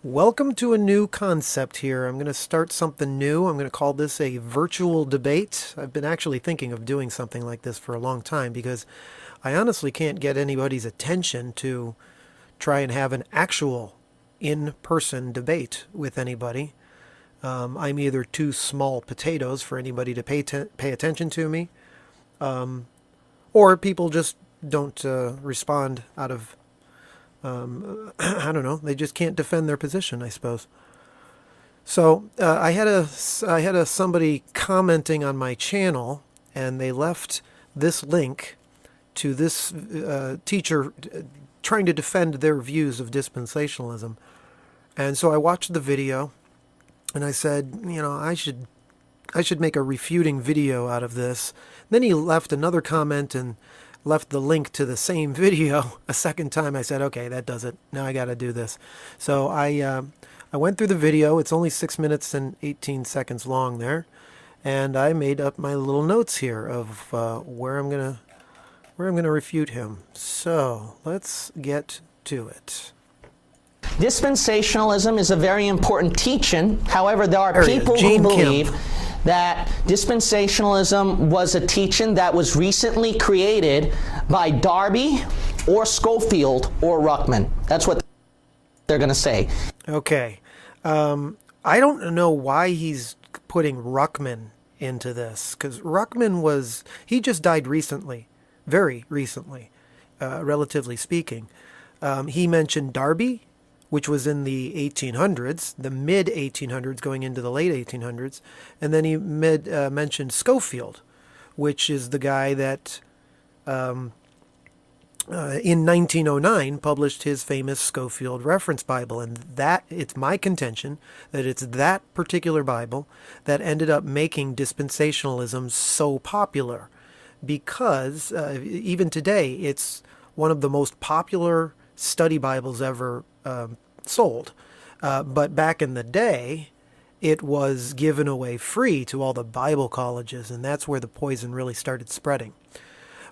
Welcome to a new concept here. I'm going to start something new. I'm going to call this a virtual debate. I've been actually thinking of doing something like this for a long time because I honestly can't get anybody's attention to try and have an actual in-person debate with anybody. I'm either too small potatoes for anybody to pay attention to me, or people just don't respond out of I don't know. They just can't defend their position, I suppose. So I had a somebody commenting on my channel, and they left this link to this teacher trying to defend their views of dispensationalism. And so I watched the video, and I said, I should make a refuting video out of this. Then he left another comment and left the link to the same video a second time. I said, okay, that does it. Now I got to do this. So I went through the video. It's only 6 minutes and 18 seconds long there, and I made up my little notes here of where I'm gonna refute him. So let's get to it. Dispensationalism is a very important teaching. However, there are people who believe that dispensationalism was a teaching that was recently created by Darby or Schofield or Ruckman. That's what they're going to say. Okay. I don't know why he's putting Ruckman into this, because Ruckman he just died recently, very recently, relatively speaking. He mentioned Darby, which was in the 1800s, the mid-1800s going into the late 1800s. And then he mentioned Schofield, which is the guy that in 1909 published his famous Schofield Reference Bible. And it's my contention that it's that particular Bible that ended up making dispensationalism so popular. Because even today, it's one of the most popular study Bibles ever sold. But back in the day, it was given away free to all the Bible colleges, and that's where the poison really started spreading.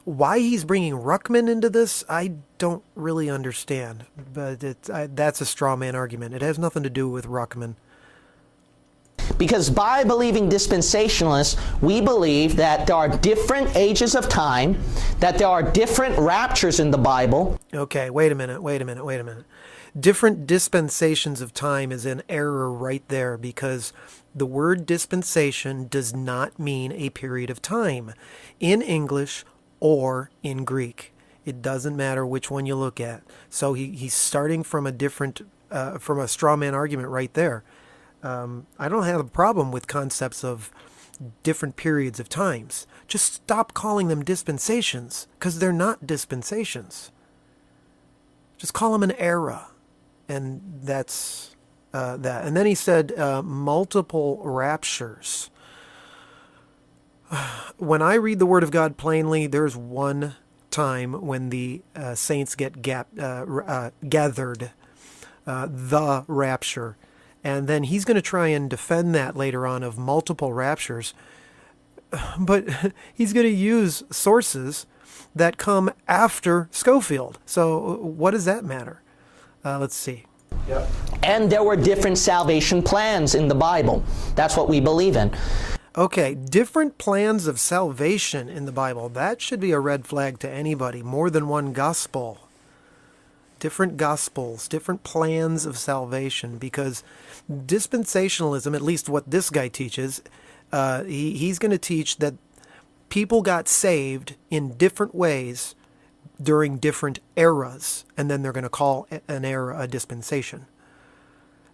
Why he's bringing Ruckman into this, I don't really understand. But that's a straw man argument. It has nothing to do with Ruckman. Because by believing dispensationalists, we believe that there are different ages of time, that there are different raptures in the Bible. Okay, wait a minute. Different dispensations of time is an error right there, because the word dispensation does not mean a period of time in English or in Greek. It doesn't matter which one you look at. So he's starting from from a straw man argument right there. I don't have a problem with concepts of different periods of times. Just stop calling them dispensations, because they're not dispensations. Just call them an era. And that's that. And then he said multiple raptures. When I read the Word of God plainly, there's one time when the saints get gathered, the rapture. And then he's going to try and defend that later on of multiple raptures. But he's going to use sources that come after Schofield. So what does that matter? Let's see. Yep. And there were different salvation plans in the Bible. That's what we believe in. Okay, different plans of salvation in the Bible. That should be a red flag to anybody. More than one gospel. Different gospels, different plans of salvation. Because dispensationalism, at least what this guy teaches, he's going to teach that people got saved in different ways during different eras, and then they're going to call an era a dispensation.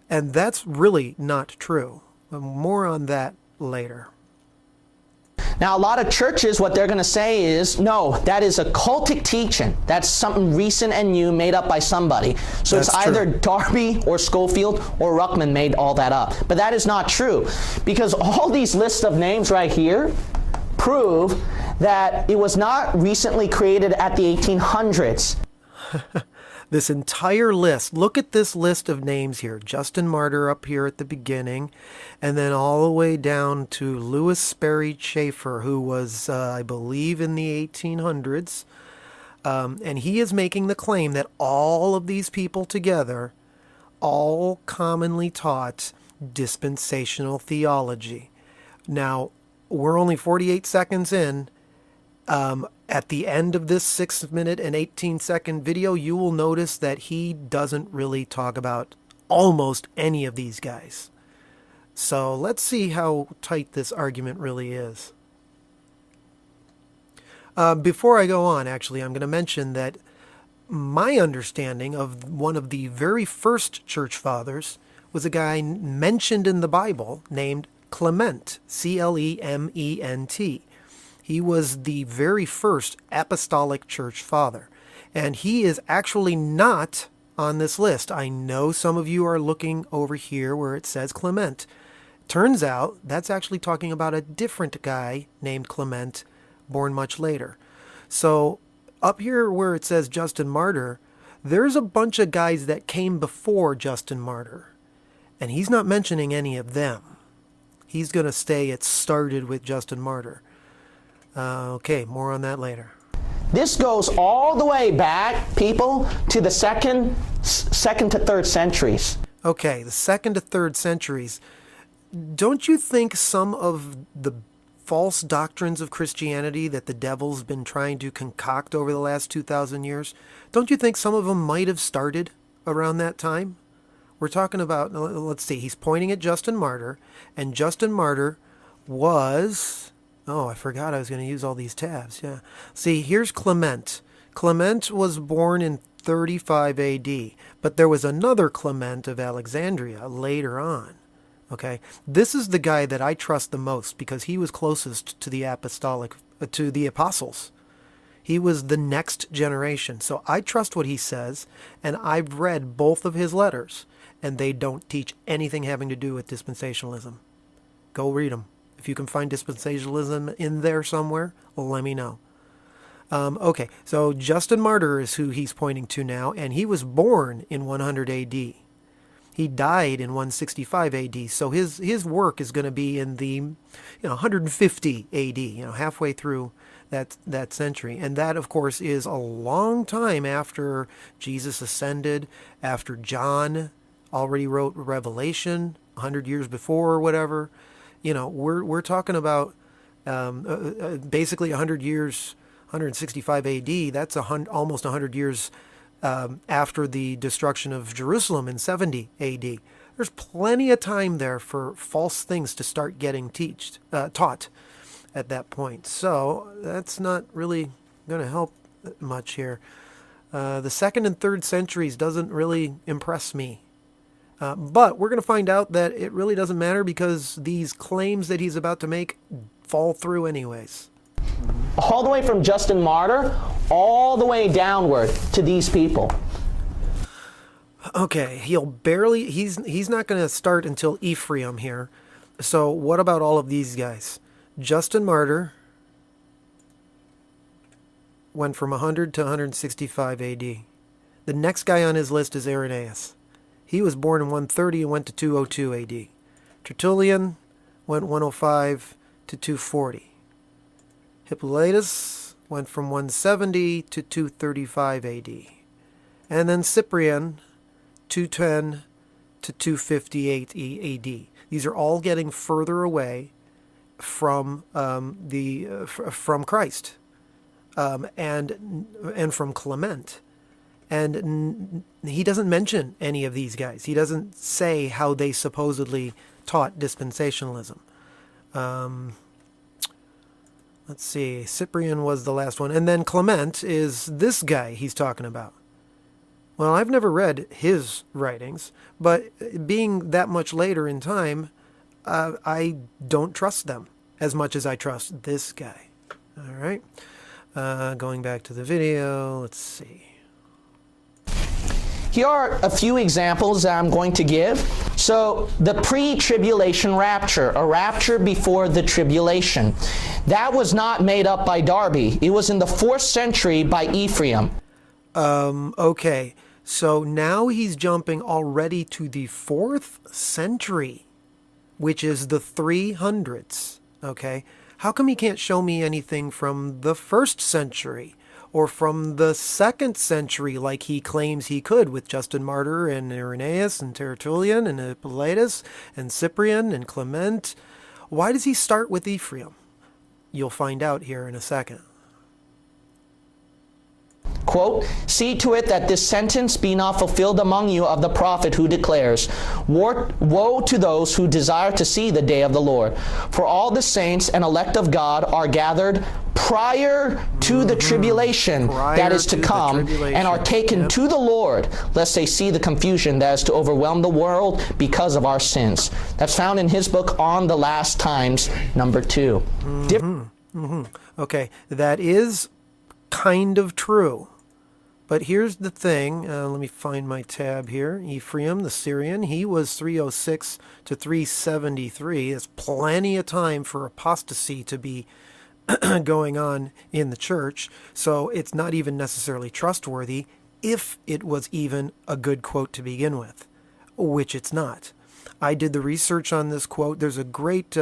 And that's really not true. More on that later. Now, a lot of churches, what they're going to say is, no, that is a cultic teaching. That's something recent and new made up by somebody. So that's it's either true. Darby or Schofield or Ruckman made all that up. But that is not true, because all these lists of names right here prove that it was not recently created at the 1800s. This entire list, look at this list of names here. Justin Martyr up here at the beginning, and then all the way down to Louis Sperry Chafer, who was, I believe, in the 1800s. And he is making the claim that all of these people together all commonly taught dispensational theology. Now, we're only 48 seconds in. At the end of this 6-minute and 18-second video, you will notice that he doesn't really talk about almost any of these guys. So let's see how tight this argument really is. Before I go on, actually, I'm going to mention that my understanding of one of the very first church fathers was a guy mentioned in the Bible named Clement, C-L-E-M-E-N-T. He was the very first apostolic church father, and he is actually not on this list. I know some of you are looking over here where it says Clement. Turns out that's actually talking about a different guy named Clement, born much later. So up here where it says Justin Martyr, there's a bunch of guys that came before Justin Martyr, and he's not mentioning any of them. He's going to say it started with Justin Martyr. Okay, more on that later. This goes all the way back, people, to the second to third centuries. Okay, the 2nd to 3rd centuries. Don't you think some of the false doctrines of Christianity that the devil's been trying to concoct over the last 2,000 years, don't you think some of them might have started around that time? We're talking about, let's see, he's pointing at Justin Martyr, and Justin Martyr was... Oh, I forgot I was going to use all these tabs. Yeah. See, here's Clement. Clement was born in 35 AD, but there was another Clement of Alexandria later on. Okay. This is the guy that I trust the most because he was closest to the to the apostles. He was the next generation. So I trust what he says, and I've read both of his letters, and they don't teach anything having to do with dispensationalism. Go read them. If you can find dispensationalism in there somewhere, let me know. Okay, so Justin Martyr is who he's pointing to now, and he was born in 100 AD. He died in 165 AD, so his work is going to be in the 150 AD, halfway through that century. And that, of course, is a long time after Jesus ascended, after John already wrote Revelation 100 years before or whatever. We're talking about basically 100 years, 165 AD. That's almost 100 years after the destruction of Jerusalem in 70 AD. There's plenty of time there for false things to start getting taught at that point. So that's not really going to help much here. The 2nd and 3rd centuries doesn't really impress me. But we're going to find out that it really doesn't matter because these claims that he's about to make fall through anyways. All the way from Justin Martyr, all the way downward to these people. Okay, he's not going to start until Ephraim here. So what about all of these guys? Justin Martyr went from 100 to 165 AD. The next guy on his list is Irenaeus. He was born in 130 and went to 202 AD. Tertullian went 105 to 240. Hippolytus went from 170 to 235 AD. And then Cyprian, 210 to 258 AD. These are all getting further away from from Christ and from Clement. And he doesn't mention any of these guys. He doesn't say how they supposedly taught dispensationalism. Let's see. Cyprian was the last one. And then Clement is this guy he's talking about. Well, I've never read his writings, but being that much later in time, I don't trust them as much as I trust this guy. All right. Going back to the video, let's see. Here are a few examples that I'm going to give. So, the pre-tribulation rapture, a rapture before the tribulation. That was not made up by Darby. It was in the 4th century by Ephraim. Okay. So now he's jumping already to the 4th century, which is the 300s. Okay. How come he can't show me anything from the 1st century or from the 2nd century, like he claims he could with Justin Martyr and Irenaeus and Tertullian and Hippolytus and Cyprian and Clement? Why does he start with Ephraim? You'll find out here in a second. Quote, "See to it that this sentence be not fulfilled among you of the prophet who declares, Woe to those who desire to see the day of the Lord. For all the saints and elect of God are gathered prior to the tribulation that is to come, and are taken to the Lord, lest they see the confusion that is to overwhelm the world because of our sins." That's found in his book On the Last Times, number 2. Okay, that is kind of true. But here's the thing. Let me find my tab here. Ephraim, the Syrian, he was 306 to 373. That's plenty of time for apostasy to be going on in the church. So it's not even necessarily trustworthy if it was even a good quote to begin with, which it's not. I did the research on this quote. There's a great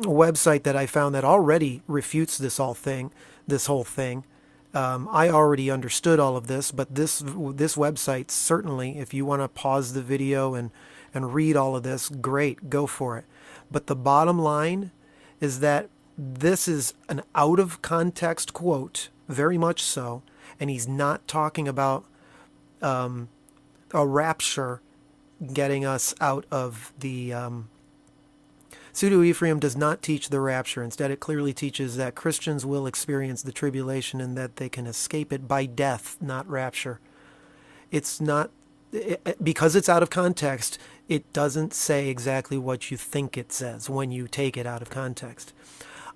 website that I found that already refutes this whole thing. I already understood all of this, but this website, certainly, if you want to pause the video and read all of this, great, go for it. But the bottom line is that this is an out-of-context quote, very much so, and he's not talking about a rapture getting us out of the... Pseudo-Ephraim does not teach the rapture. Instead, it clearly teaches that Christians will experience the tribulation and that they can escape it by death, not rapture. It's not, because it's out of context, it doesn't say exactly what you think it says when you take it out of context.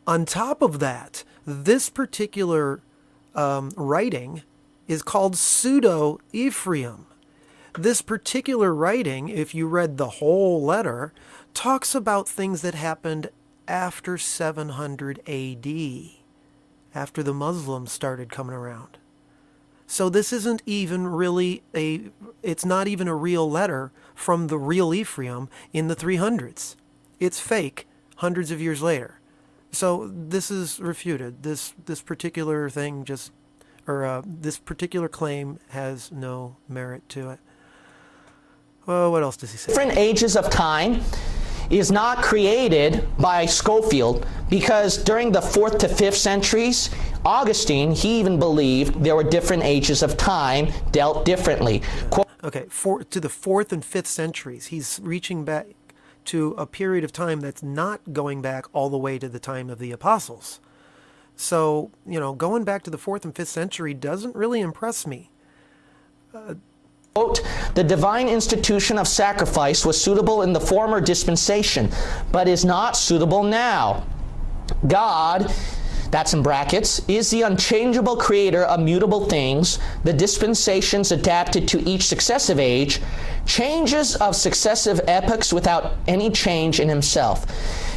On top of that, this particular writing is called Pseudo-Ephraim. This particular writing, if you read the whole letter, talks about things that happened after 700 AD, after the Muslims started coming around. So this isn't even really it's not even a real letter from the real Ephraim in the 300s. It's fake hundreds of years later. So this is refuted. This particular thing this particular claim has no merit to it. Well, what else does he say? Different ages of time is not created by Schofield, because during the 4th to 5th centuries, Augustine, he even believed there were different ages of time dealt differently. Okay, to the 4th and 5th centuries, he's reaching back to a period of time that's not going back all the way to the time of the apostles. So, going back to the 4th and 5th century doesn't really impress me. Quote, "The divine institution of sacrifice was suitable in the former dispensation, but is not suitable now. God," that's in brackets, "is the unchangeable creator of mutable things. The dispensations adapted to each successive age, changes of successive epochs without any change in himself.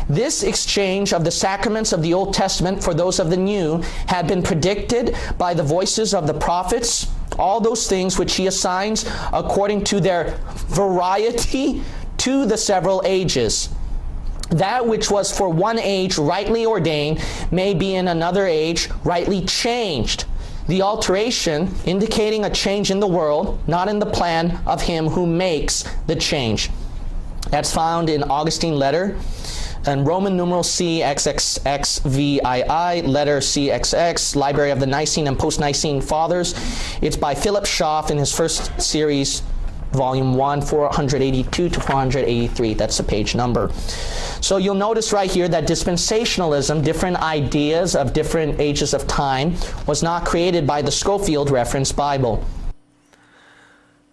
This exchange of the sacraments of the Old Testament for those of the New had been predicted by the voices of the prophets, all those things which he assigns according to their variety to the several ages. That which was for one age rightly ordained may be in another age rightly changed. The alteration indicating a change in the world, not in the plan of him who makes the change." That's found in Augustine letter, and Roman numeral CXXXVII, letter CXX, Library of the Nicene and Post-Nicene Fathers. It's by Philip Schaff in his first series, volume 1, 482 to 483. That's the page number. So you'll notice right here that dispensationalism, different ideas of different ages of time, was not created by the Schofield Reference Bible.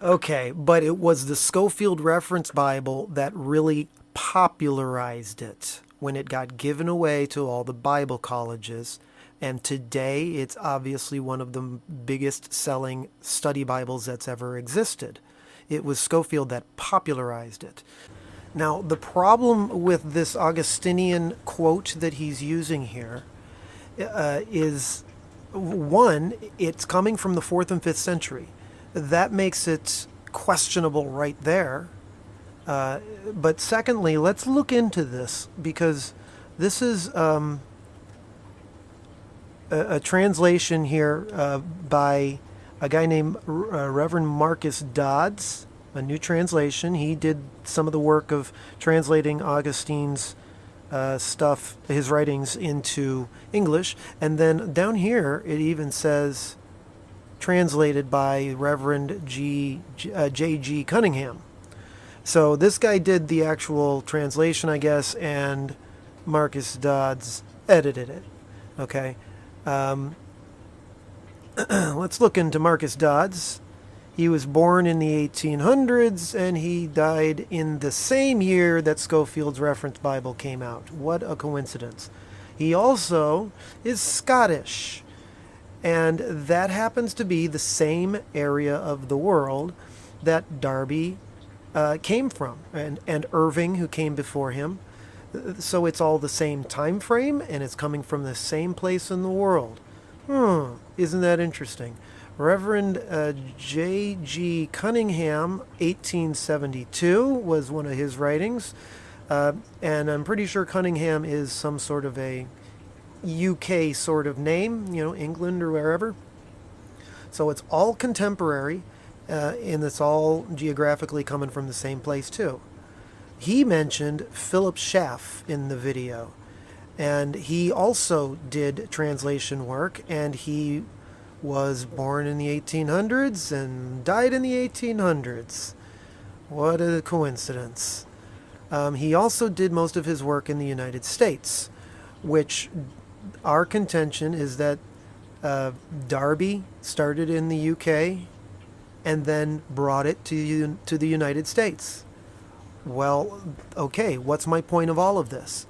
Okay, but it was the Schofield Reference Bible that really popularized it when it got given away to all the Bible colleges, and today it's obviously one of the biggest selling study Bibles that's ever existed. It was Schofield that popularized it. Now, the problem with this Augustinian quote that he's using here is, one, it's coming from the 4th and 5th century. That makes it questionable right there. But secondly, let's look into this, because this is a translation here by a guy named Reverend Marcus Dodds, a new translation. He did some of the work of translating Augustine's stuff, his writings, into English. And then down here, it even says translated by Reverend J.G. Cunningham. So this guy did the actual translation, I guess, and Marcus Dodds edited it. Okay. Let's look into Marcus Dodds. He was born in the 1800s, and he died in the same year that Scofield's Reference Bible came out. What a coincidence. He also is Scottish, and that happens to be the same area of the world that Darby came from, and Irving, who came before him. So it's all the same time frame, and it's coming from the same place in the world. Isn't that interesting? Reverend J.G. Cunningham, 1872, was one of his writings. And I'm pretty sure Cunningham is some sort of a UK sort of name, England or wherever. So it's all contemporary, and it's all geographically coming from the same place too. He mentioned Philip Schaff in the video, and he also did translation work, and he was born in the 1800s and died in the 1800s. What a coincidence. He also did most of his work in the United States, which our contention is that Darby started in the UK and then brought it to the United States. Well, okay, what's my point of all of this?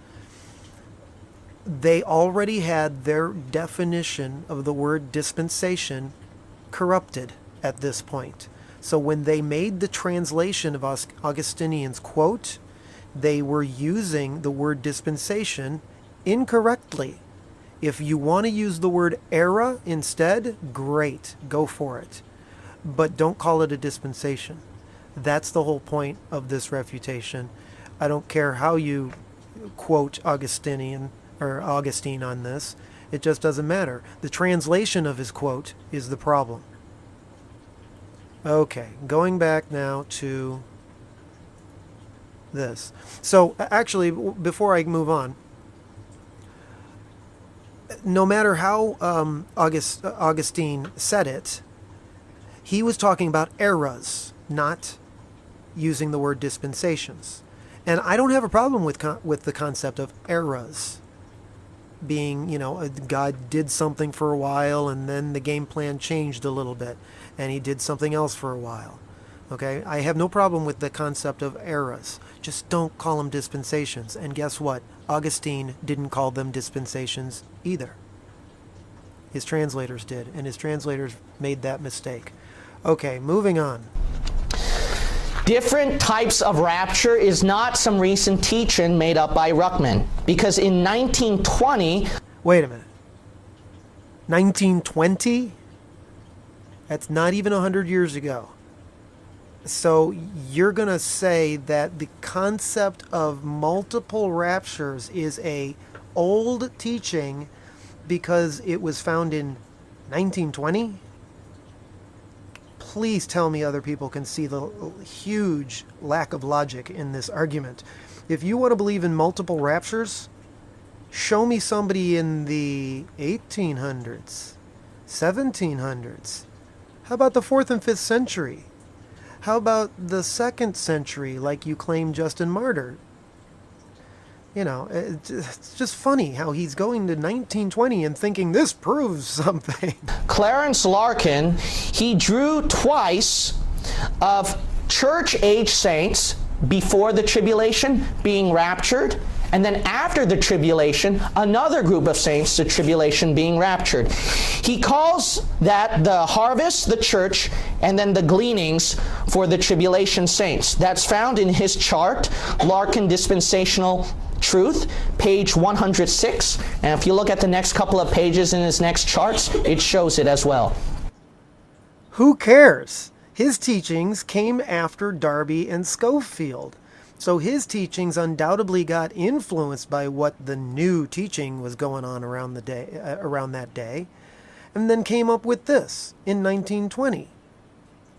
They already had their definition of the word dispensation corrupted at this point. So when they made the translation of Augustinian's quote, they were using the word dispensation incorrectly. If you want to use the word era instead, great, go for it. But don't call it a dispensation. That's the whole point of this refutation. I don't care how you quote Augustine on this. It just doesn't matter. The translation of his quote is the problem. Okay, going back now to this. So actually, before I move on, no matter how Augustine said it, he was talking about eras, not using the word dispensations. And I don't have a problem with the concept of eras being, God did something for a while and then the game plan changed a little bit and he did something else for a while. Okay, I have no problem with the concept of eras. Just don't call them dispensations. And guess what? Augustine didn't call them dispensations either. His translators did, and his translators made that mistake. Okay, moving on. Different types of rapture is not some recent teaching made up by Ruckman. Because in 1920... Wait a minute. 1920? That's not even 100 years ago. So you're going to say that the concept of multiple raptures is a old teaching because it was found in 1920? Please tell me other people can see the huge lack of logic in this argument. If you want to believe in multiple raptures, show me somebody in the 1800s, 1700s. How about the 4th and 5th century? How about the 2nd century, like you claim Justin Martyr? It's just funny how he's going to 1920 and thinking this proves something. Clarence Larkin, he drew twice of church-age saints before the tribulation being raptured, and then after the tribulation, another group of saints, the tribulation being raptured. He calls that the harvest, the church, and then the gleanings for the tribulation saints. That's found in his chart, Larkin Dispensational Truth, page 106. And if you look at the next couple of pages in his next charts, it shows it as well. Who cares? His teachings came after Darby and Scofield. So his teachings undoubtedly got influenced by what the new teaching was going on around that day, and then came up with this in 1920,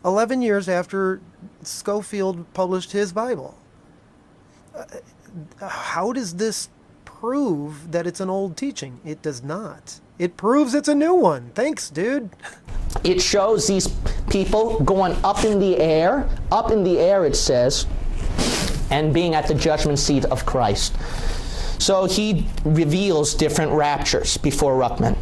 11 years after Scofield published his Bible. How does this prove that it's an old teaching? It does not. It proves it's a new one. Thanks, dude. It shows these people going up in the air, it says, and being at the judgment seat of Christ. So he reveals different raptures before Ruckman.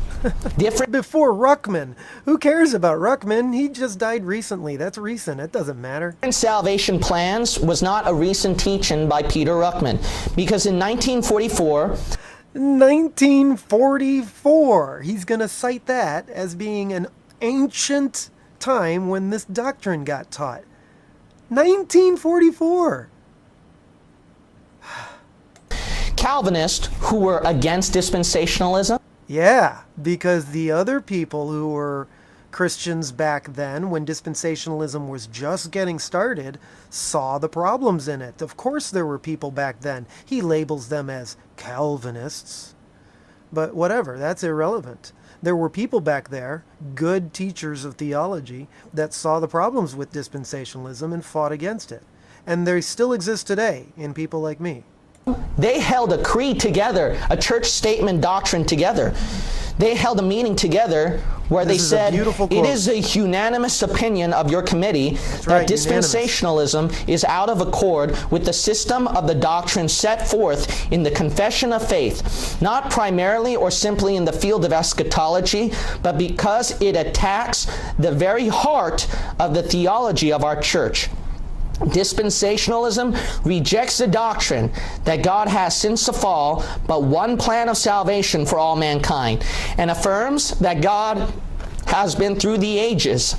Before Ruckman? Who cares about Ruckman? He just died recently. That's recent. It doesn't matter. Salvation plans was not a recent teaching by Peter Ruckman, because in 1944, he's going to cite that as being an ancient time when this doctrine got taught. 1944. Calvinists who were against dispensationalism. Yeah, because the other people who were Christians back then, when dispensationalism was just getting started, saw the problems in it. Of course there were people back then. He labels them as Calvinists. But whatever, that's irrelevant. There were people back there, good teachers of theology, that saw the problems with dispensationalism and fought against it. And they still exist today in people like me. They held a creed together, a church statement doctrine together. They held a meeting together where they said, it is a unanimous opinion of your committee that dispensationalism is out of accord with the system of the doctrine set forth in the Confession of Faith, not primarily or simply in the field of eschatology, but because it attacks the very heart of the theology of our church. Dispensationalism rejects the doctrine that God has since the fall but one plan of salvation for all mankind, and affirms that God has been through the ages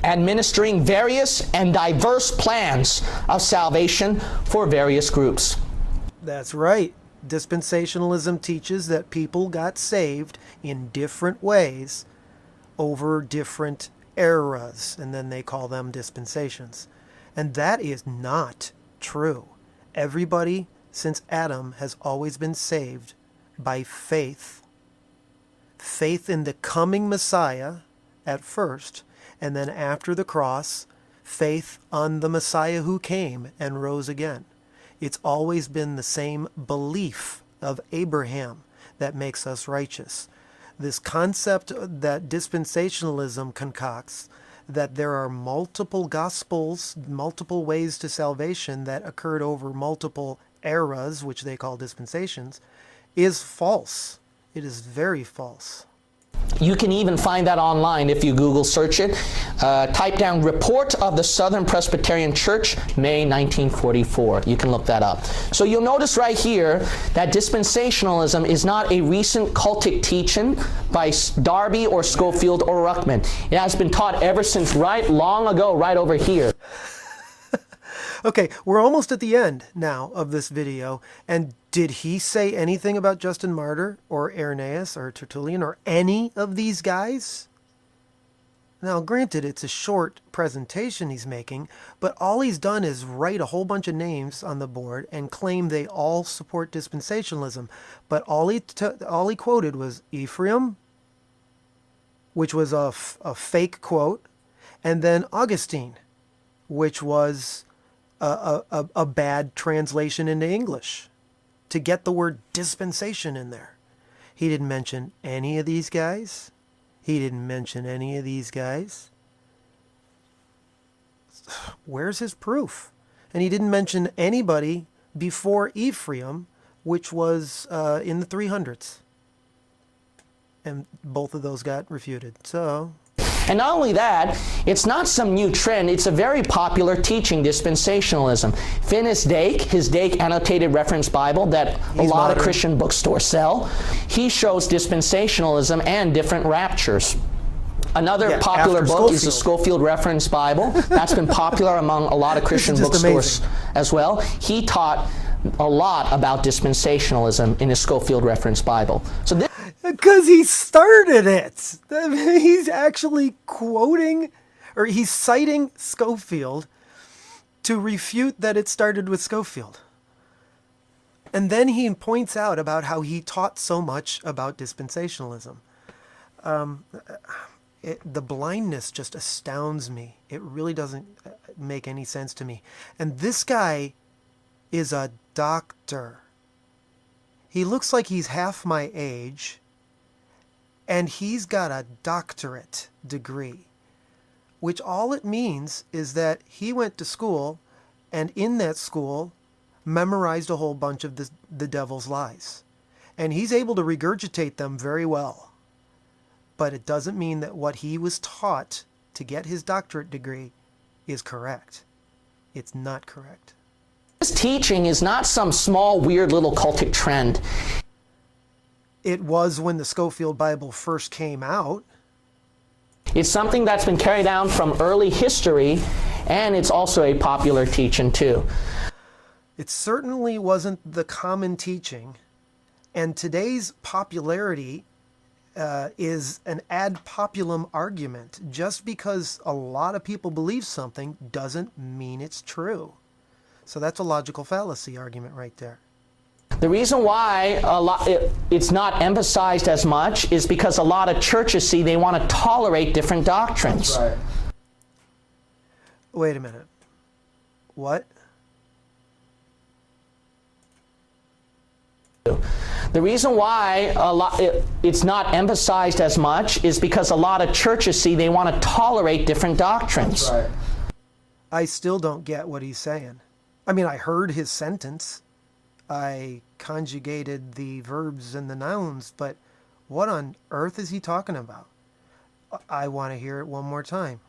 administering various and diverse plans of salvation for various groups. That's right. Dispensationalism teaches that people got saved in different ways over different eras, and then they call them dispensations. And that is not true. Everybody since Adam has always been saved by faith. Faith in the coming Messiah at first, and then after the cross, faith on the Messiah who came and rose again. It's always been the same belief of Abraham that makes us righteous. This concept that dispensationalism concocts, that there are multiple gospels, multiple ways to salvation that occurred over multiple eras, which they call dispensations, is false. It is very false. You can even find that online if you Google search it. Type down Report of the Southern Presbyterian Church, May 1944. You can look that up. So you'll notice right here that dispensationalism is not a recent cultic teaching by Darby or Scofield or Ruckman. It has been taught ever since long ago, right over here. Okay, we're almost at the end now of this video, and did he say anything about Justin Martyr or Irenaeus or Tertullian or any of these guys? Now, granted, it's a short presentation he's making, but all he's done is write a whole bunch of names on the board and claim they all support dispensationalism. But all he quoted was Ephraim, which was a fake quote, and then Augustine, which was a bad translation into English to get the word dispensation in there. He didn't mention any of these guys. Where's his proof? And he didn't mention anybody before Ephraim, which was in the 300s. And both of those got refuted. So... And not only that, it's not some new trend, it's a very popular teaching, dispensationalism. Finis Dake, his Dake Annotated Reference Bible that a lot of Christian bookstores sell, he shows dispensationalism and different raptures. Another popular book is the Scofield Reference Bible. That's been popular among a lot of Christian bookstores as well. He taught a lot about dispensationalism in his Scofield Reference Bible. So this because he started it. He's actually quoting, or he's citing Scofield to refute that it started with Schofield. And then he points out about how he taught so much about dispensationalism. The blindness just astounds me. It really doesn't make any sense to me. And this guy is a doctor. He looks like he's half my age, and he's got a doctorate degree, which all it means is that he went to school, and in that school memorized a whole bunch of the devil's lies. And he's able to regurgitate them very well. But it doesn't mean that what he was taught to get his doctorate degree is correct. It's not correct. This teaching is not some small, weird little cultic trend. It was when the Schofield Bible first came out. It's something that's been carried down from early history, and it's also a popular teaching too. It certainly wasn't the common teaching, and today's popularity is an ad populum argument. Just because a lot of people believe something doesn't mean it's true. So that's a logical fallacy argument right there. The reason why it's not emphasized as much is because a lot of churches see they want to tolerate different doctrines. That's right. Wait a minute. What? The reason why it's not emphasized as much is because a lot of churches see they want to tolerate different doctrines. That's right. I still don't get what he's saying. I mean, I heard his sentence. I conjugated the verbs and the nouns, but what on earth is he talking about? I want to hear it one more time.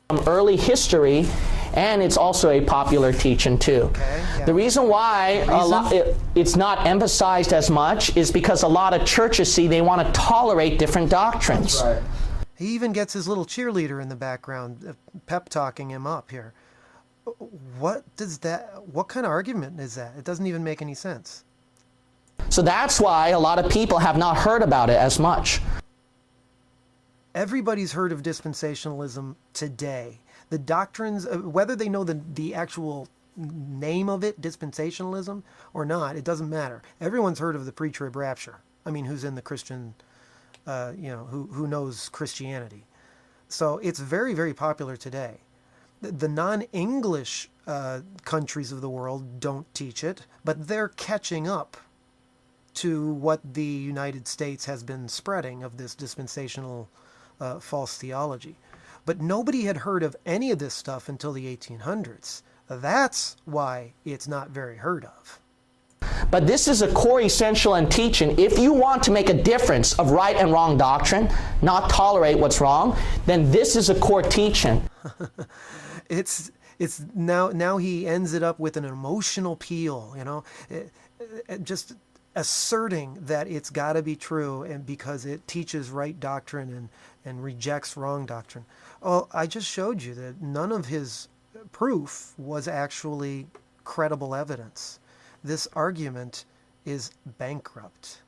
From early history, and it's also a popular teaching too. Okay, yeah. The reason why it's not emphasized as much is because a lot of churches see they want to tolerate different doctrines. That's right. He even gets his little cheerleader in the background, pep talking him up here. What kind of argument is that? It doesn't even make any sense. So that's why a lot of people have not heard about it as much. Everybody's heard of dispensationalism today. The doctrines, whether they know the actual name of it, dispensationalism, or not, it doesn't matter. Everyone's heard of the pre-trib rapture. I mean, who's in the Christian, who knows Christianity. So it's very, very popular today. The non-English countries of the world don't teach it, but they're catching up to what the United States has been spreading of this dispensational false theology. But nobody had heard of any of this stuff until the 1800s. That's why it's not very heard of. But this is a core essential in teaching. If you want to make a difference of right and wrong doctrine, not tolerate what's wrong, then this is a core teaching. It's now he ends it up with an emotional appeal, just asserting that it's got to be true, and because it teaches right doctrine and rejects wrong doctrine. Well, I just showed you that none of his proof was actually credible evidence. This argument is bankrupt.